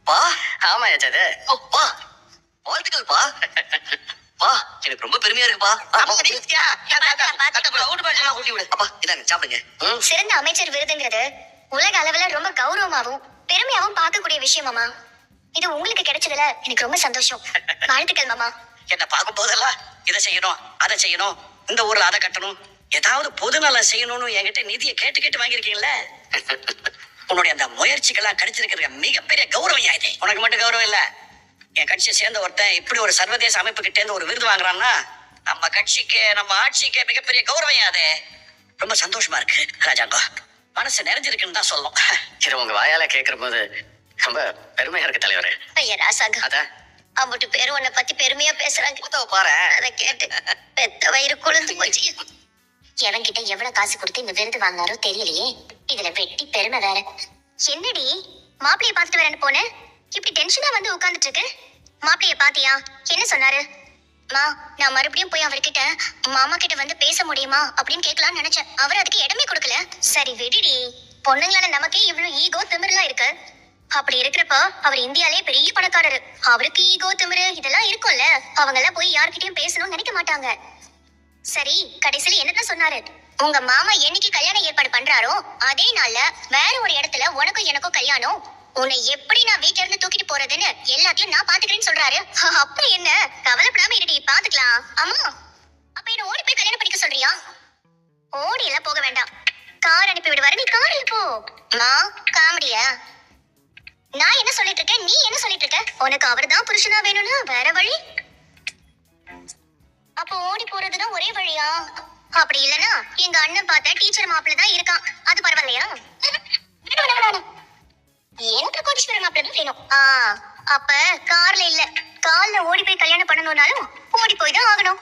பா. ஆமா ஏச்சாது. பா வாழ்த்துக்கள் பா. பா எனக்கு ரொம்ப பெருமையா இருக்குப்பா. ஊட்டி விடு அப்பா. இதாங்க சாப்பிடுங்க. சிறந்த அமைச்சர் விருதுங்கிறது உலக அளவுல ரொம்ப கௌரவமாவும் பெருமையாவும் பார்க்கக்கூடிய விஷயம் மாமா. இது உங்களுக்கு கிடைச்சதுல எனக்கு ரொம்ப சந்தோஷம். வாழ்த்துக்கள் மாமா. என்ன பார்க்கும் போதெல்லாம் இதை செய்யணும் அதை செய்யணும், இந்த ஊர்ல அதை கட்டணும், ஏதாவது பொதுநலம் செய்யணும்னு என்கிட்ட நிதியை கேட்டு கேட்டு வாங்கியிருக்கீங்களே. உன்னுடைய அந்த முயற்சிக்கெல்லாம் கிடைச்சிருக்கிற மிகப்பெரிய கௌரவம் இது. உனக்கு மட்டும் கௌரவம் இல்ல, என் கட்சியை சேர்ந்த ஒருத்தன் இப்படி ஒரு சர்வதேச அமைப்பு கிட்ட இருந்து ஒரு விருது வாங்குறான்னா நம்ம கட்சிக்கு நம்ம ஆட்சிக்கு மிகப்பெரிய கௌரவம் அது. ரொம்ப சந்தோஷமா இருக்கு ராஜாங்கோ. மனசு நிறைஞ்சிருக்குன்னு தான் சொல்லும். இது உங்க வாயால கேட்கிற போது ரொம்ப பெருமையா இருக்கு தலைவரே. ஐயா ராசாங்க, அதான் அம்பட்டு பேரும் உன்னை பத்தி பெருமையா பேசுறாங்க. பாரு, அதை கேட்டு பெத்த வயிறு குளிர்ந்து போச்சு. எவன்கிட்ட எவ்வளவு காசு கொடுத்து இந்த விருது வாங்கினாரோ தெரியலையே. இதுல வெட்டி பெருமை வேற. என்னடி மாப்பிளைய பாத்துட்டு வரேன்னு போனேன், இப்படி டென்ஷனா வந்து உட்கார்ந்துட்டு இருக்கு. மாப்பிளைய பாத்தியா? என்ன சொன்னாரு? மா, நான் மறுபடியும் போய் அவர்கிட்ட மாமா கிட்ட வந்து பேச முடியுமா அப்படின்னு கேட்கலாம்னு நினைச்சேன். அவர் அதுக்கு இடமே கொடுக்கல. சரி விடுடி, பொண்ணுங்களால நமக்கே இவ்வளவு ஈகோ திமிரெல்லாம் இருக்கு. அப்படி இருக்கிறப்ப அவர் இந்தியாலே பெரிய பணக்காரரு. அவருக்கு ஈகோ திமிரு இதெல்லாம் இருக்கும்ல. அவங்க எல்லாம் போய் யார்கிட்டயும் பேசணும்னு நினைக்க மாட்டாங்க. சரி, கடைசியில என்னதான் சொன்னாரு? உங்க மாமா என்னைக்கு கல்யாணம் ஏற்பாடு பண்றாரோ அதே நாள்ல வேற ஒரு இடத்துல உனக்கும் எனக்கும் கல்யாணம். உன்னை எப்படி நான் வீட்டுல இருந்து தூக்கிட்டு போறதுன்னு எல்லாத்தையும் நான் பாத்துக்கிறேன்னு சொல்றாரு. அப்ப என்ன, கவலைப்படாம இருடி, பாத்துக்கலாம். ஆமா, அப்ப என்ன ஓடி போய் கல்யாணம் பண்ணிக்க சொல்றியா? ஓடி எல்லாம் போக வேண்டாம், கார் அனுப்பி விடுவாரு, நீ கார்ல போ. மா, காமெடியா? நான் என்ன சொல்லிட்டு இருக்கேன், நீ என்ன சொல்லிட்டு இருக்க? உனக்கு அவர்தான் புருஷனா வேணும்னா வேற வழி. அப்போ ஓடி போறதுதான் ஒரே வழியா? அப்படி இல்லனா எங்க அண்ணன் பார்த்த டீச்சர் மாப்பிள்ள தான் இருக்கான், அது பரவாயில்லையா? எனக்கு கோடீஸ்வரர் மாப்பிள்ள தான் வேணும். அப்ப கார்ல இல்ல, கால்ல ஓடி போய் கல்யாணம் பண்ணணும்னாலும் ஓடி போய் தான் ஆகணும்.